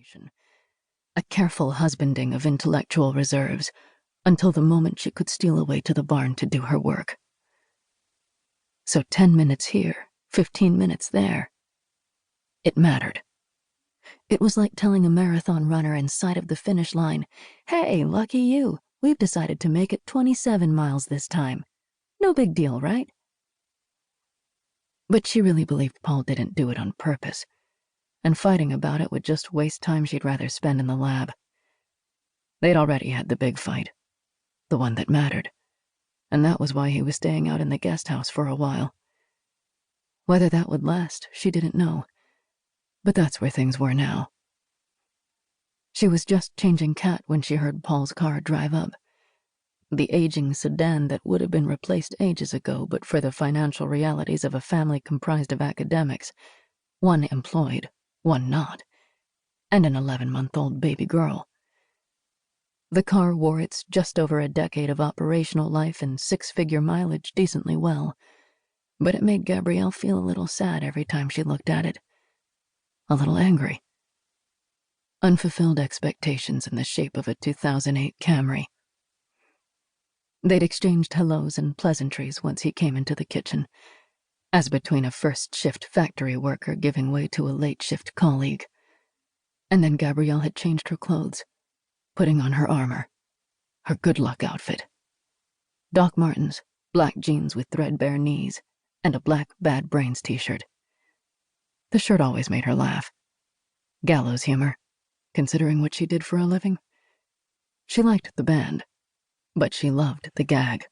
imagination, a careful husbanding of intellectual reserves, until the moment she could steal away to the barn to do her work. So 10 minutes here, 15 minutes there. It mattered. It was like telling a marathon runner in sight of the finish line, "Hey, lucky you, we've decided to make it 27 miles this time. No big deal, right?" But she really believed Paul didn't do it on purpose, and fighting about it would just waste time she'd rather spend in the lab. They'd already had the big fight, the one that mattered, and that was why he was staying out in the guest house for a while. Whether that would last, she didn't know, but that's where things were now. She was just changing Kat when she heard Paul's car drive up. The aging sedan that would have been replaced ages ago but for the financial realities of a family comprised of academics, one employed, one not, and an 11-month-old baby girl. The car wore its just over a decade of operational life and 6-figure mileage decently well, but it made Gabrielle feel a little sad every time she looked at it. A little angry. Unfulfilled expectations in the shape of a 2008 Camry. They'd exchanged hellos and pleasantries once he came into the kitchen, as between a first-shift factory worker giving way to a late-shift colleague. And then Gabrielle had changed her clothes, putting on her armor, her good luck outfit. Doc Martens, black jeans with threadbare knees, and a black Bad Brains t-shirt. The shirt always made her laugh. Gallows humor, considering what she did for a living. She liked the band, but she loved the gag.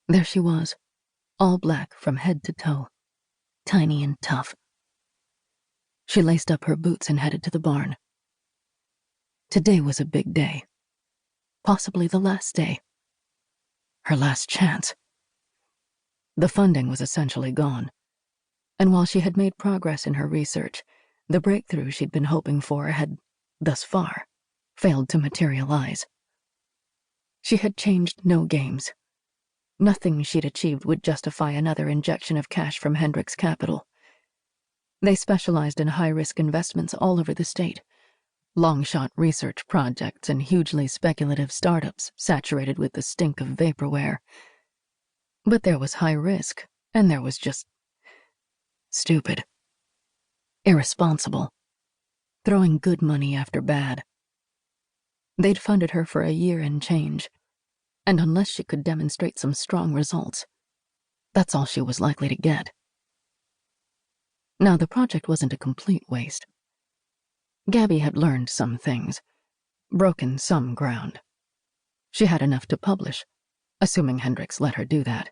There she was, all black from head to toe, tiny and tough. She laced up her boots and headed to the barn. Today was a big day. Possibly the last day. Her last chance. The funding was essentially gone, and while she had made progress in her research, the breakthrough she'd been hoping for had, thus far, failed to materialize. She had changed no games. Nothing she'd achieved would justify another injection of cash from Hendricks Capital. They specialized in high-risk investments all over the state, long-shot research projects and hugely speculative startups saturated with the stink of vaporware. But there was high risk, and there was just stupid. Irresponsible. Throwing good money after bad. They'd funded her for a year and change, and unless she could demonstrate some strong results, that's all she was likely to get. Now, the project wasn't a complete waste. Gabby had learned some things, broken some ground. She had enough to publish, assuming Hendricks let her do that,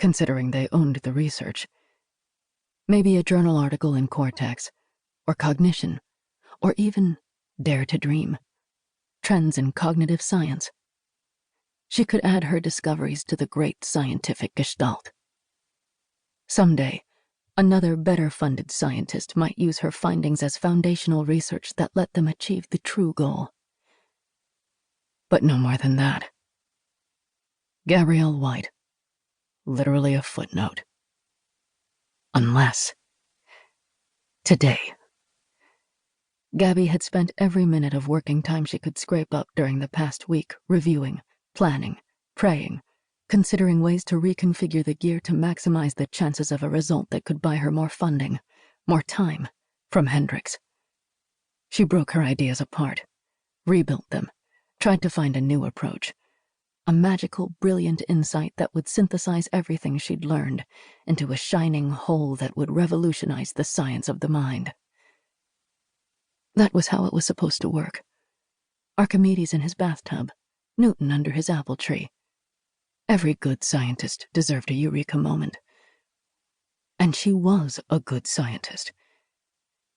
considering they owned the research. Maybe a journal article in Cortex, or Cognition, or even Dare to Dream, Trends in Cognitive Science. She could add her discoveries to the great scientific gestalt. Someday, another better-funded scientist might use her findings as foundational research that let them achieve the true goal. But no more than that. Gabrielle White. Literally a footnote. Unless. Today. Gabby had spent every minute of working time she could scrape up during the past week reviewing, planning, praying, considering ways to reconfigure the gear to maximize the chances of a result that could buy her more funding, more time, from Hendricks. She broke her ideas apart, rebuilt them, tried to find a new approach, a magical, brilliant insight that would synthesize everything she'd learned into a shining whole that would revolutionize the science of the mind. That was how it was supposed to work. Archimedes in his bathtub, Newton under his apple tree. Every good scientist deserved a eureka moment. And she was a good scientist.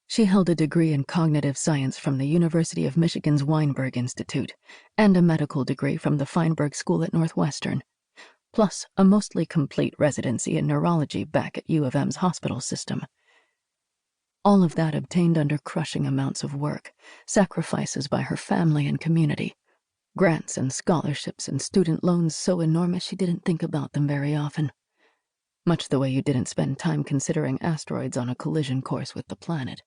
She held a degree in cognitive science from the University of Michigan's Weinberg Institute and a medical degree from the Feinberg School at Northwestern, plus a mostly complete residency in neurology back at U of M's hospital system. All of that obtained under crushing amounts of work, sacrifices by her family and community, grants and scholarships and student loans so enormous she didn't think about them very often, much the way you didn't spend time considering asteroids on a collision course with the planet.